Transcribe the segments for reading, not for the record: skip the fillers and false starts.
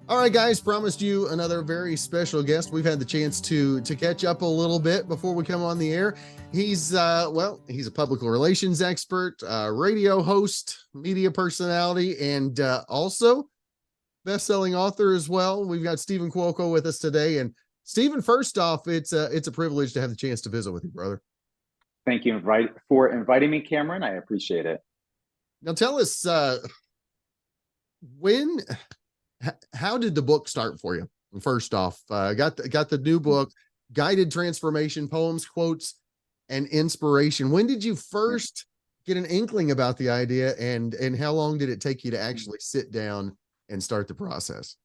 All right, guys, promised you another very special guest. We've had the chance to catch up a little bit before we come on the air. He's he's a public relations expert, radio host, media personality, and also best-selling author as well. We've got Steven Cuoco with us today. And Steven, first off, it's a privilege to have the chance to visit with you, brother. Thank you for inviting me, Cameron. I appreciate it. Now tell us, how did the book start for you? First off, got the new book, Guided Transformation, Poems, Quotes, and Inspiration. When did you first get an inkling about the idea, and how long did it take you to actually sit down and start the process?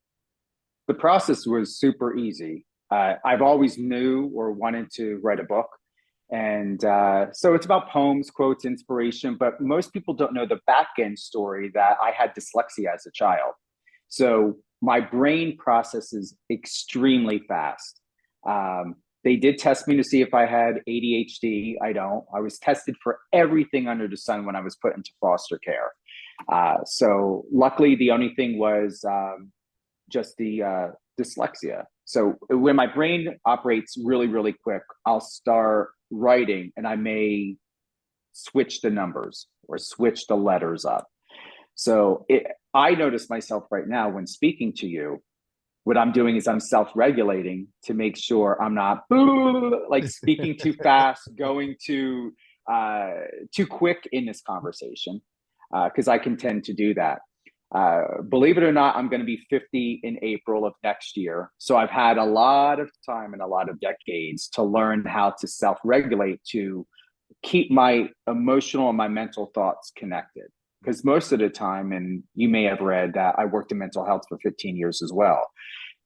The process was super easy. I've always knew or wanted to write a book. And so it's about poems, quotes, inspiration, but most people don't know the back end story that I had dyslexia as a child. So my brain processes extremely fast. They did test me to see if I had ADHD. I don't. I was tested for everything under the sun when I was put into foster care. So luckily, the only thing was just the dyslexia. So when my brain operates really, really quick, I'll start writing and I may switch the numbers or switch the letters up. So I notice myself right now when speaking to you, what I'm doing is I'm self-regulating to make sure I'm not like speaking too fast, going too quick in this conversation, because I can tend to do that. Believe it or not, I'm going to be 50 in April of next year. So I've had a lot of time and a lot of decades to learn how to self-regulate, to keep my emotional and my mental thoughts connected. Because most of the time, and you may have read that I worked in mental health for 15 years as well.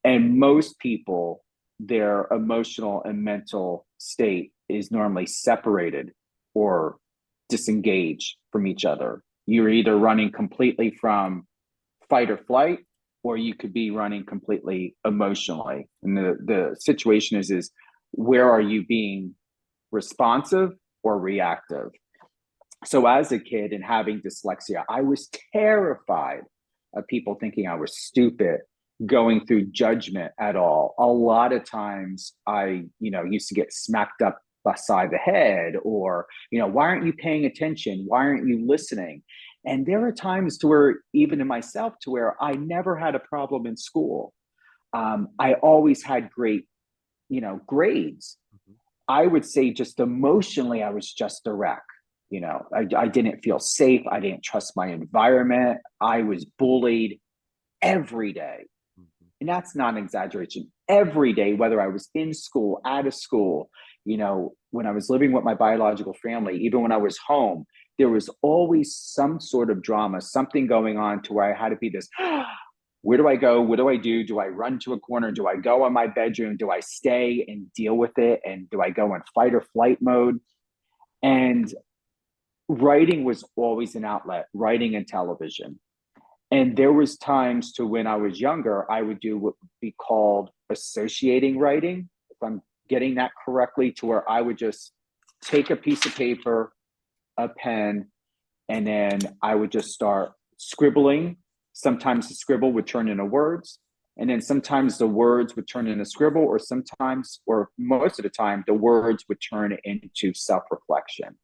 And most people, their emotional and mental state is normally separated or disengaged from each other. You're either running completely from fight or flight, or you could be running completely emotionally. And the situation is where are you being responsive or reactive? So as a kid and having dyslexia, I was terrified of people thinking I was stupid, going through judgment at all. A lot of times I, used to get smacked up beside the head, or, why aren't you paying attention? Why aren't you listening? And there are times to where, even in myself, to where I never had a problem in school. I always had great, grades. I would say just emotionally, I was just a wreck. I didn't feel safe. I didn't trust my environment. I was bullied every day. And that's not an exaggeration. Every day, whether I was in school, out of school, when I was living with my biological family, even when I was home, there was always some sort of drama, something going on to where I had to be this, where do I go? What do I do? Do I run to a corner? Do I go in my bedroom? Do I stay and deal with it? And do I go in fight or flight mode? And writing was always an outlet, writing and television. And there was times to when I was younger, I would do what would be called associating writing, if I'm getting that correctly, to where I would just take a piece of paper, a pen, and then I would just start scribbling. Sometimes the scribble would turn into words, and then sometimes the words would turn into scribble, or sometimes, or most of the time, the words would turn into self-reflection.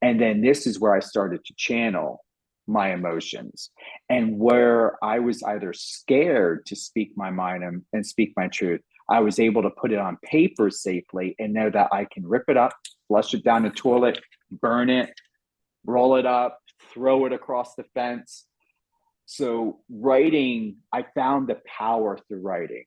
And then this is where I started to channel my emotions, and where I was either scared to speak my mind and speak my truth, I was able to put it on paper safely and know that I can rip it up, flush it down the toilet, burn it, roll it up, throw it across the fence. So writing, I found the power through writing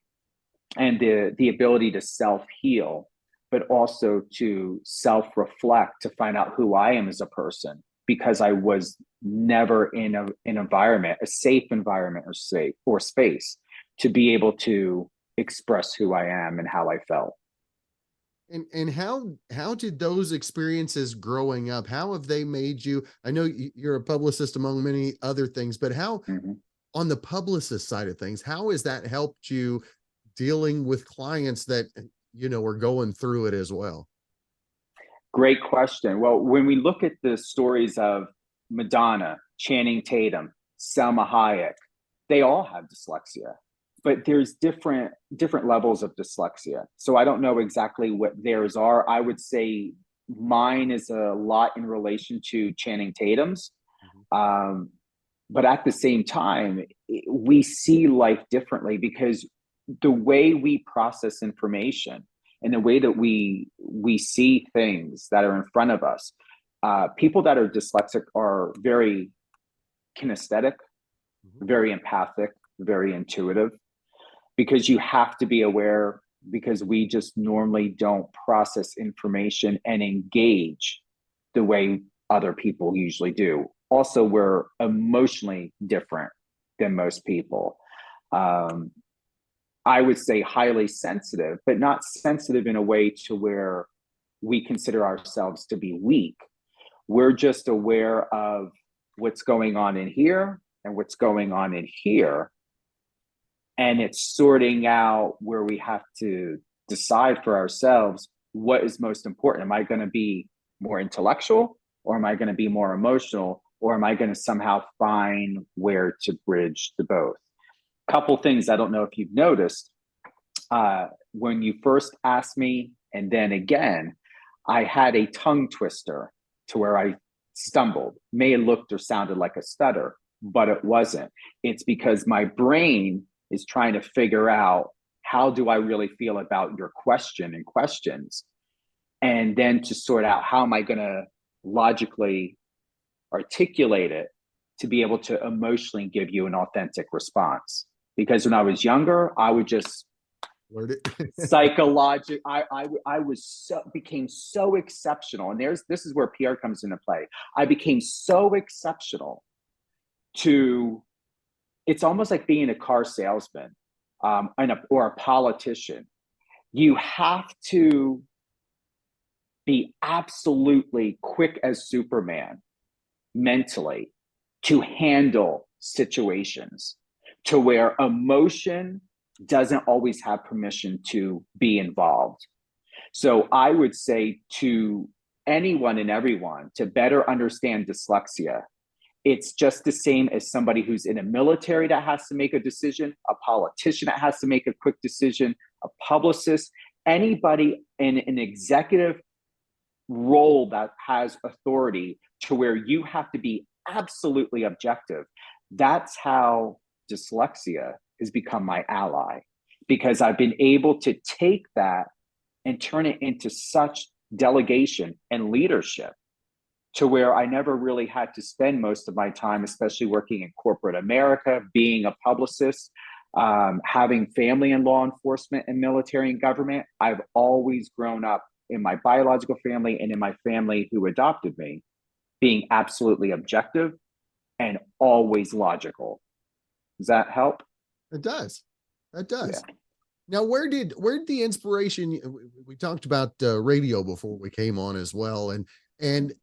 and the ability to self-heal, but also to self-reflect, to find out who I am as a person, because I was never in an environment, a safe environment or space to be able to express who I am and how I felt. And how did those experiences growing up, how have they made you? I know you're a publicist among many other things, but how on the publicist side of things, how has that helped you dealing with clients that, are going through it as well? Great question. Well, when we look at the stories of Madonna, Channing Tatum, Salma Hayek, they all have dyslexia. but there's different levels of dyslexia. So I don't know exactly what theirs are. I would say mine is a lot in relation to Channing Tatum's. But at the same time, we see life differently because the way we process information and the way that we see things that are in front of us, people that are dyslexic are very kinesthetic, very empathic, very intuitive, because you have to be aware, because we just normally don't process information and engage the way other people usually do. Also, we're emotionally different than most people. I would say highly sensitive, but not sensitive in a way to where we consider ourselves to be weak. We're just aware of what's going on in here and what's going on in here. And it's sorting out where we have to decide for ourselves what is most important. Am I going to be more intellectual, or am I going to be more emotional, or am I going to somehow find where to bridge the both? Couple things I don't know if you've noticed. When you first asked me, and then again, I had a tongue twister to where I stumbled. May have looked or sounded like a stutter, but it wasn't. It's because my brain is trying to figure out, how do I really feel about your question and questions? And then to sort out, how am I going to logically articulate it to be able to emotionally give you an authentic response? Because when I was younger, I would just psychological. Became so exceptional, and this is where PR comes into play. I became so exceptional to, it's almost like being a car salesman, or a politician. You have to be absolutely quick as Superman mentally to handle situations, to where emotion doesn't always have permission to be involved. So I would say to anyone and everyone, to better understand dyslexia, it's just the same as somebody who's in a military that has to make a decision, a politician that has to make a quick decision, a publicist, anybody in an executive role that has authority, to where you have to be absolutely objective. That's how dyslexia has become my ally, because I've been able to take that and turn it into such delegation and leadership, to where I never really had to spend most of my time, especially working in corporate America, being a publicist, having family in law enforcement and military and government. I've always grown up in my biological family and in my family who adopted me, being absolutely objective and always logical. Does that help? It does. That does. Yeah. Now, where did the inspiration? We talked about radio before we came on as well, and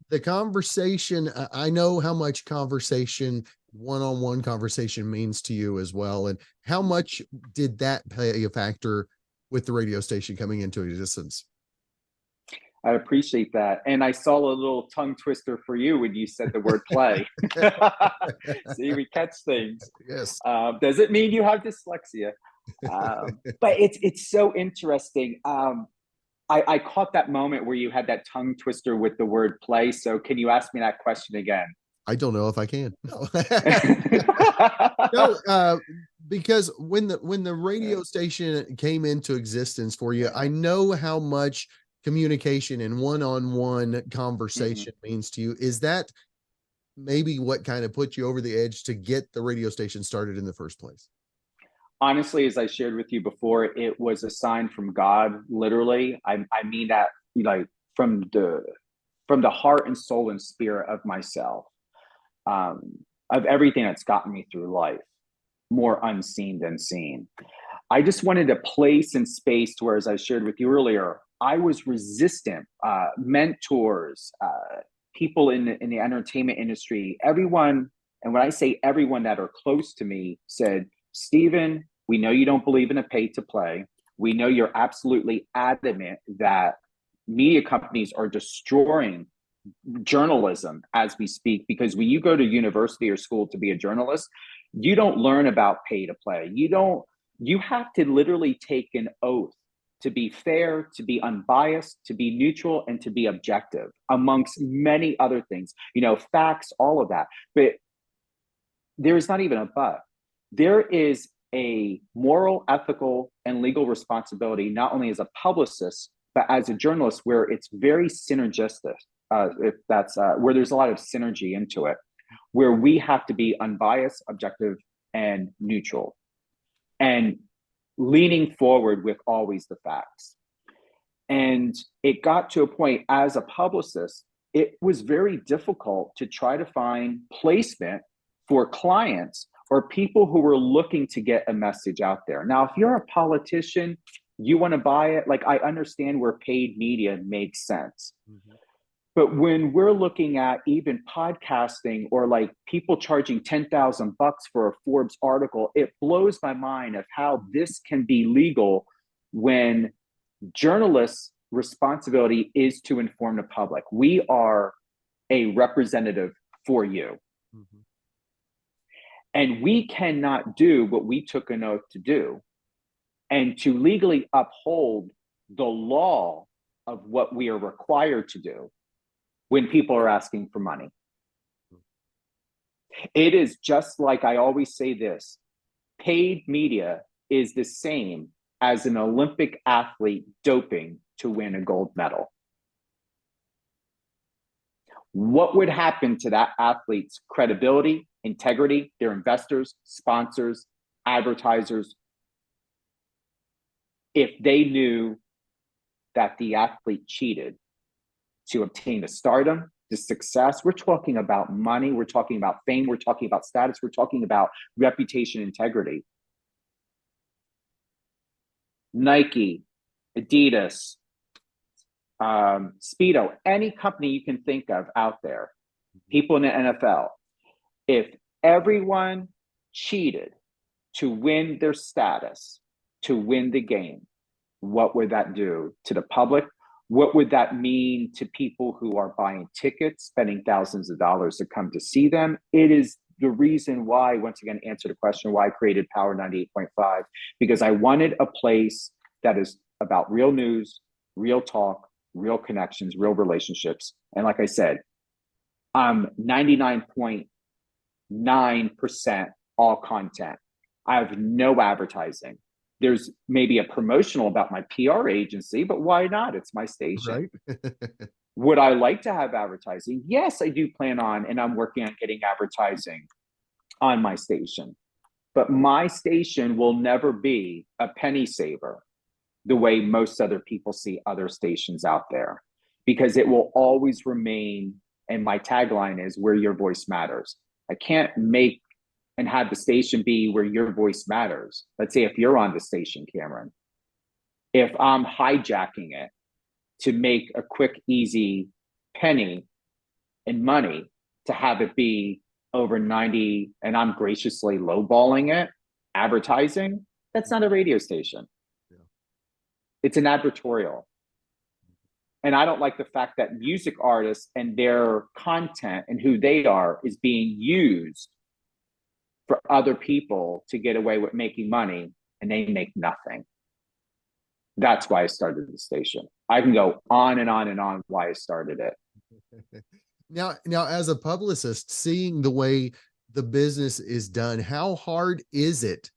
the conversation. I know how much conversation, one-on-one conversation, means to you as well, and how much did that play a factor with the radio station coming into existence? I appreciate that. And I saw a little tongue twister for you when you said the word play. See, we catch things. Yes. Does it mean you have dyslexia? But it's so interesting. I caught that moment where you had that tongue twister with the word play. So can you ask me that question again? I don't know if I can. No. No, because when the radio station came into existence for you, I know how much communication and one-on-one conversation means to you. Is that maybe what kind of put you over the edge to get the radio station started in the first place? Honestly, as I shared with you before, it was a sign from God, literally. I mean that, like, from the heart and soul and spirit of myself, of everything that's gotten me through life, more unseen than seen. I just wanted a place and space to where, as I shared with you earlier, I was resistant. Mentors, people in the entertainment industry, everyone, and when I say everyone that are close to me, said, Steven, we know you don't believe in a pay to play. We know you're absolutely adamant that media companies are destroying journalism as we speak, because when you go to university or school to be a journalist, you don't learn about pay to play. You don't you have to literally take an oath to be fair, to be unbiased, to be neutral, and to be objective, amongst many other things, facts, all of that. But there's not even a but. There is a moral, ethical, and legal responsibility, not only as a publicist, but as a journalist, where it's very synergistic, if that's where there's a lot of synergy into it, where we have to be unbiased, objective, and neutral, and leaning forward with always the facts. And it got to a point as a publicist, it was very difficult to try to find placement for clients or people who were looking to get a message out there. Now, if you're a politician, you want to buy it, like, I understand where paid media makes sense. Mm-hmm. But when we're looking at even podcasting, or like people charging $10,000 for a Forbes article, it blows my mind of how this can be legal when journalists' responsibility is to inform the public. We are a representative for you. Mm-hmm. And we cannot do what we took an oath to do, and to legally uphold the law of what we are required to do when people are asking for money. It is just like, I always say this, paid media is the same as an Olympic athlete doping to win a gold medal. What would happen to that athlete's credibility, integrity, their investors, sponsors, advertisers, if they knew that the athlete cheated to obtain the stardom, the success? We're talking about money, we're talking about fame, we're talking about status, we're talking about reputation, integrity. Nike, Adidas, Speedo, any company you can think of out there, people in the NFL, if everyone cheated to win their status, to win the game, what would that do to the public? What would that mean to people who are buying tickets, spending thousands of dollars to come to see them? It is the reason why, once again, answer the question why I created Power 98.5, because I wanted a place that is about real news, real talk, real connections, real relationships. And like I said, I'm 99.9% all content. I have no advertising. There's maybe a promotional about my PR agency, but why not? It's my station. Right. Would I like to have advertising? Yes, I do plan on, and I'm working on getting advertising on my station. But my station will never be a penny saver the way most other people see other stations out there, because it will always remain, and my tagline is, where your voice matters. I can't make and have the station be where your voice matters. Let's say if you're on the station, Cameron, if I'm hijacking it to make a quick, easy penny in money, to have it be over 90, and I'm graciously lowballing it, advertising, that's not a radio station. Yeah. It's an advertorial. And I don't like the fact that music artists and their content and who they are is being used for other people to get away with making money, and they make nothing. That's why I started the station. I can go on and on and on why I started it. Now, as a publicist, seeing the way the business is done, how hard is it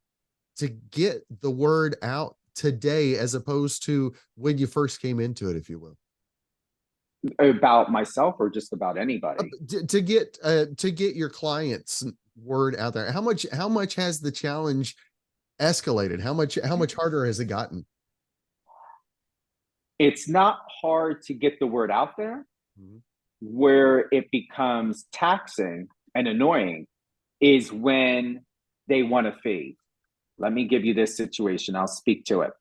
to get the word out today as opposed to when you first came into it, if you will? About myself or just about anybody? To get your clients' word out there. How much has the challenge escalated? How much harder has it gotten? It's not hard to get the word out there. Mm-hmm. Where it becomes taxing and annoying is when they want a fee. Let me give you this situation. I'll speak to it.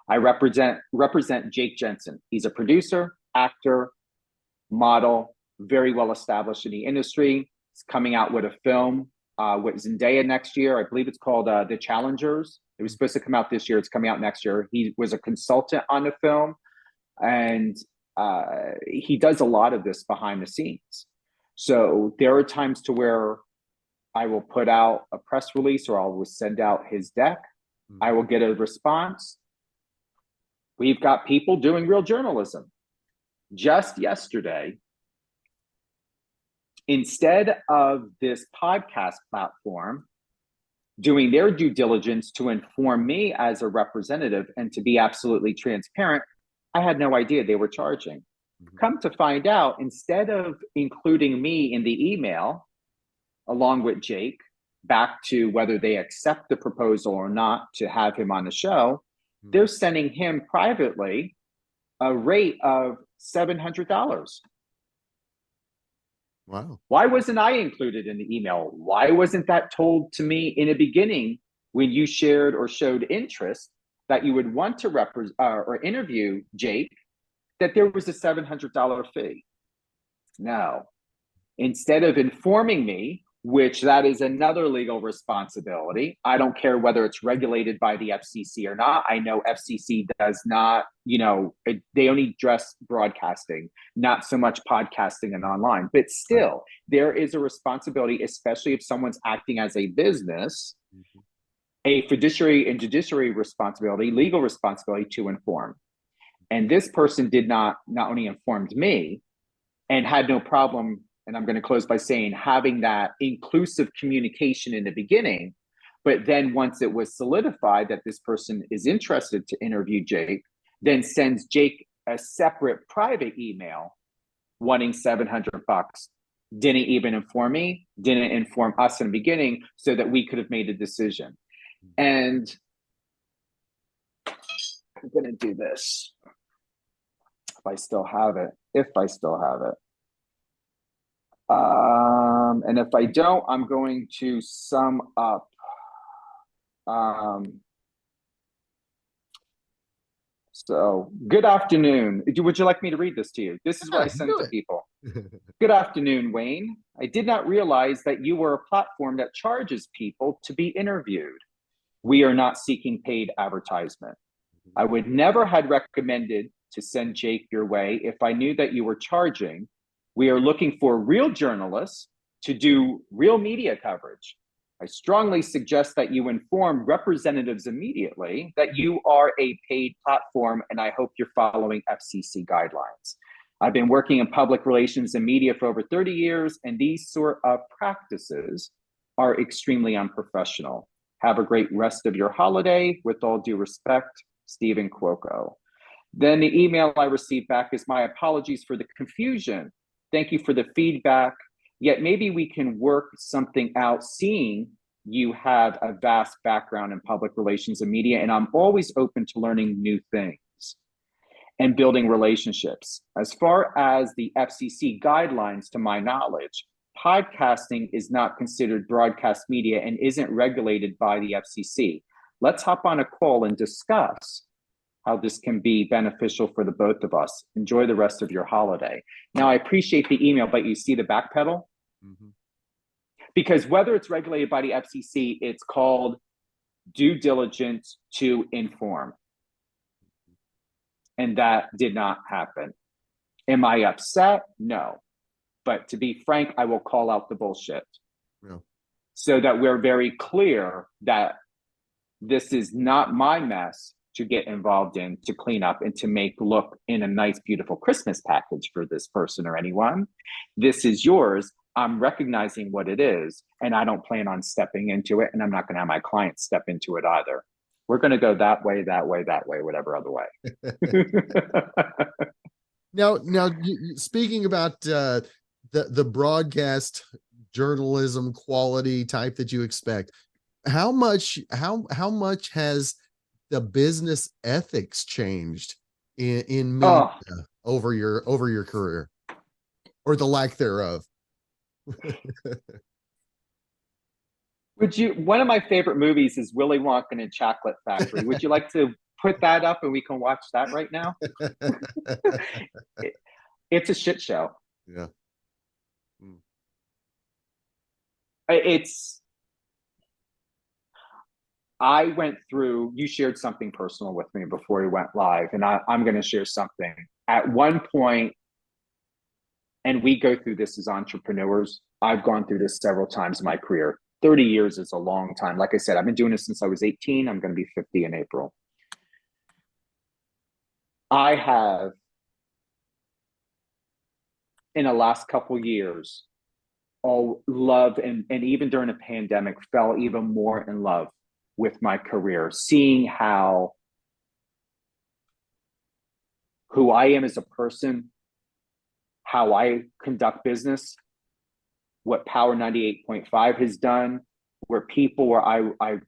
I represent Jake Jensen. He's a producer, actor, model, very well established in the industry. He's coming out with a film with Zendaya next year. I believe it's called The Challengers. It was supposed to come out this year. It's coming out next year. He was a consultant on the film, and he does a lot of this behind the scenes. So there are times to where I will put out a press release, or I will send out his deck, I will get a response. We've got people doing real journalism. Just yesterday, instead of this podcast platform doing their due diligence to inform me as a representative and to be absolutely transparent, I had no idea they were charging. Come to find out, instead of including me in the email, along with Jake, back to whether they accept the proposal or not to have him on the show, they're sending him privately a rate of $700. Wow. Why wasn't I included in the email? Why wasn't that told to me in the beginning when you shared or showed interest that you would want to or interview Jake, that there was a $700 fee? No. Instead of informing me, which that is another legal responsibility. I don't care whether it's regulated by the FCC or not. I know FCC does not, they only address broadcasting, not so much podcasting and online. But still, there is a responsibility, especially if someone's acting as a business, a fiduciary and judiciary responsibility, legal responsibility to inform. And this person did not only informed me and had no problem, and I'm going to close by saying, having that inclusive communication in the beginning, but then once it was solidified that this person is interested to interview Jake, then sends Jake a separate private email wanting $700. Didn't even inform me, didn't inform us in the beginning so that we could have made a decision. And I'm going to do this. If I still have it. And if I don't, I'm going to sum up. So, good afternoon. Would you like me to read this to you? This is what I send to people. Good afternoon, Wayne. I did not realize that you were a platform that charges people to be interviewed. We are not seeking paid advertisement. I would never had recommended to send Jake your way if I knew that you were charging. We are looking for real journalists to do real media coverage. I strongly suggest that you inform representatives immediately that you are a paid platform, and I hope you're following FCC guidelines. I've been working in public relations and media for over 30 years, and these sort of practices are extremely unprofessional. Have a great rest of your holiday. With all due respect, Steven Cuoco. Then the email I received back is, my apologies for the confusion. Thank you for the feedback. Yet maybe we can work something out, seeing you have a vast background in public relations and media, and I'm always open to learning new things and building relationships. As far as the FCC guidelines, to my knowledge, podcasting is not considered broadcast media and isn't regulated by the FCC. Let's hop on a call and discuss how this can be beneficial for the both of us. Enjoy the rest of your holiday. Now, I appreciate the email, but you see the backpedal? Because whether it's regulated by the FCC, it's called due diligence to inform. And that did not happen. Am I upset? No. But to be frank, I will call out the bullshit. Yeah. So that we're very clear that this is not my mess to get involved in, to clean up, and to make look in a nice, beautiful Christmas package for this person or anyone. This is yours. I'm recognizing what it is, and I don't plan on stepping into it, and I'm not going to have my clients step into it either. We're going to go that way, whatever other way. Now, speaking about the broadcast journalism quality type that you expect, how much has the business ethics changed in media over your career, or the lack thereof? One of my favorite movies is Willy Wonka and the Chocolate Factory. Would you like to put that up and we can watch that right now? It's a shit show. Yeah. I went through, you shared something personal with me before we went live, and I'm going to share something. At one point, and we go through this as entrepreneurs, I've gone through this several times in my career. 30 years is a long time. Like I said, I've been doing this since I was 18. I'm going to be 50 in April. I have, in the last couple of years, loved and even during a pandemic, fell even more in love with my career, seeing who I am as a person, how I conduct business, what Power 98.5 has done, where I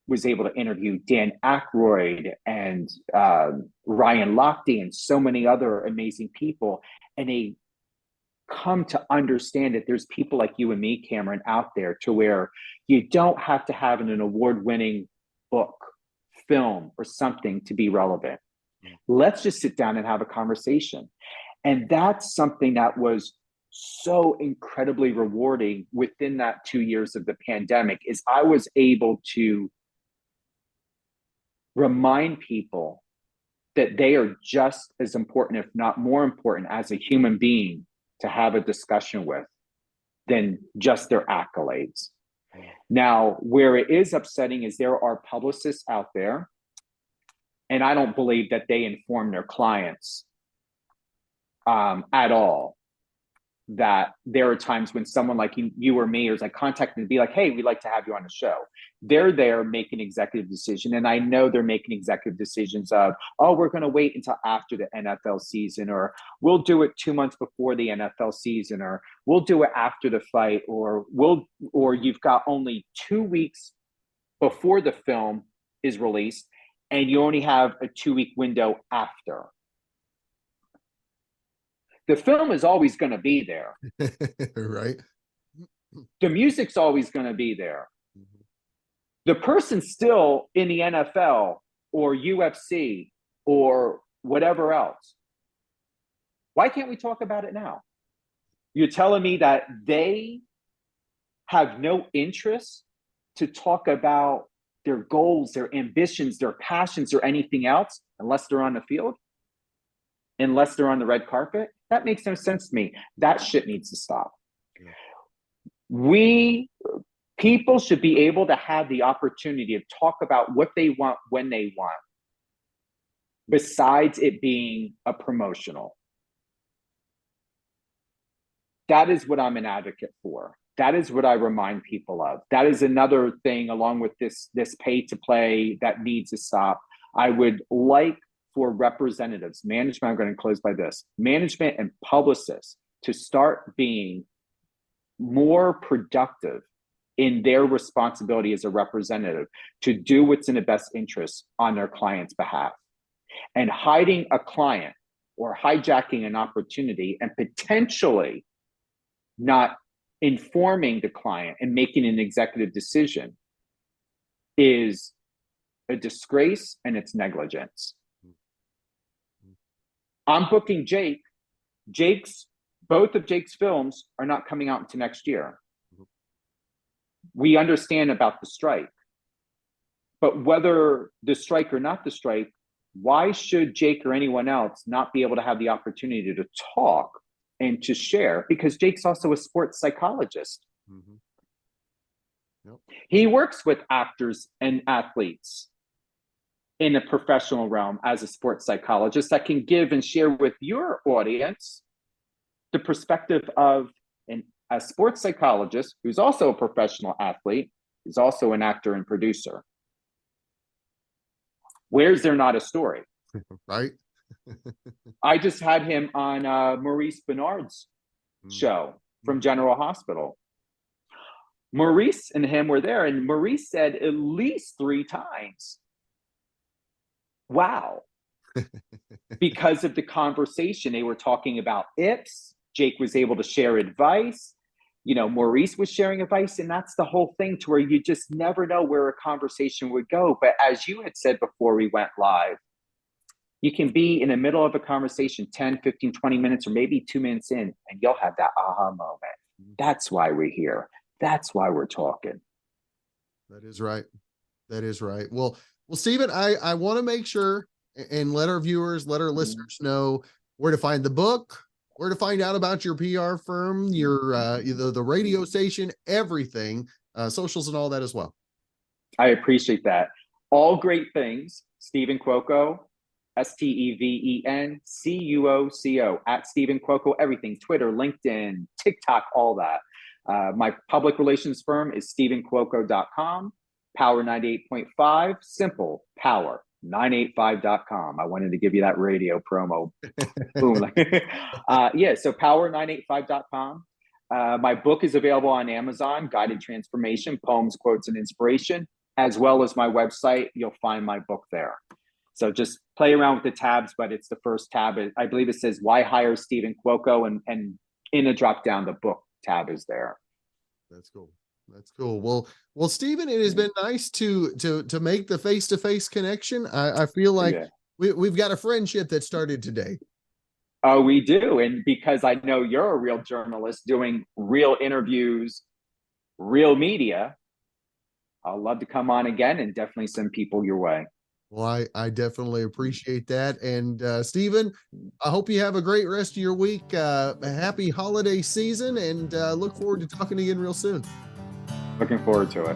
was able to interview Dan Aykroyd and Ryan Lochte and so many other amazing people. And they come to understand that there's people like you and me, Cameron, out there to where you don't have to have an award-winning book, film, or something to be relevant. Let's just sit down and have a conversation. And that's something that was so incredibly rewarding within that 2 years of the pandemic, is I was able to remind people that they are just as important, if not more important, as a human being to have a discussion with than just their accolades. Now, where it is upsetting is there are publicists out there, and I don't believe that they inform their clients at all, that there are times when someone like you or me is like contacting to be like, hey, we'd like to have you on the show. They're there making executive decision. And I know they're making executive decisions of, oh, we're going to wait until after the NFL season, or we'll do it 2 months before the NFL season, or we'll do it after the fight, or you've got only 2 weeks before the film is released and you only have a 2-week window after. The film is always going to be there. Right. The music's always going to be there. The person's still in the NFL or UFC or whatever else. Why can't we talk about it now? You're telling me that they have no interest to talk about their goals, their ambitions, their passions, or anything else unless they're on the field? Unless they're on the red carpet? That makes no sense to me. That shit needs to stop. People should be able to have the opportunity to talk about what they want when they want, besides it being a promotional. That is what I'm an advocate for. That is what I remind people of. That is another thing, along with this pay to play, that needs to stop. I would like for representatives, management, I'm going to close by this, management and publicists to start being more productive in their responsibility as a representative to do what's in the best interest on their client's behalf. And hiding a client or hijacking an opportunity and potentially not informing the client and making an executive decision is a disgrace, and it's negligence. I'm booking Jake. Both of Jake's films are not coming out until next year. We understand about the strike, but whether the strike or not the strike, why should Jake or anyone else not be able to have the opportunity to talk and to share? Because Jake's also a sports psychologist. Yep. He works with actors and athletes in a professional realm as a sports psychologist that can give and share with your audience the perspective of a sports psychologist who's also a professional athlete, who's also an actor and producer. Where's there not a story? Right. I just had him on Maurice Bernard's show from General Hospital. Maurice and him were there, and Maurice said at least 3 times, wow, because of the conversation. They were talking about 𝐕Hs. Jake was able to share advice. Maurice was sharing advice, and that's the whole thing, to where you just never know where a conversation would go. But as you had said before we went live, you can be in the middle of a conversation 10, 15, 20 minutes, or maybe 2 minutes in, and you'll have that aha moment. That's why we're here. That's why we're talking. That is right. That is right. Well, Steven, I want to make sure and let our viewers, let our listeners know where to find the book, where to find out about your PR firm, your the radio station, everything. socials and all that as well. I appreciate that. All great things. Steven Cuoco, StevenCuoco, at Steven Cuoco, everything, Twitter, LinkedIn, TikTok, all that. My public relations firm is stevencuoco.com, Power 98.5, simple, power985.com. I wanted to give you that radio promo. Boom. Yeah, so power985.com. My book is available on Amazon, Guided Transformation, Poems, Quotes, and Inspiration, as well as my website. You'll find my book there. So just play around with the tabs, but it's the first tab. I believe it says Why Hire Steven Cuoco, and in a drop down, the book tab is there. That's cool. That's cool. Well, Steven, it has been nice to make the face-to-face connection. I feel like we've got a friendship that started today. Oh, we do. And because I know you're a real journalist doing real interviews, real media, I'll love to come on again and definitely send people your way. Well, I definitely appreciate that. And Steven, I hope you have a great rest of your week. A happy holiday season, and look forward to talking again real soon. Looking forward to it.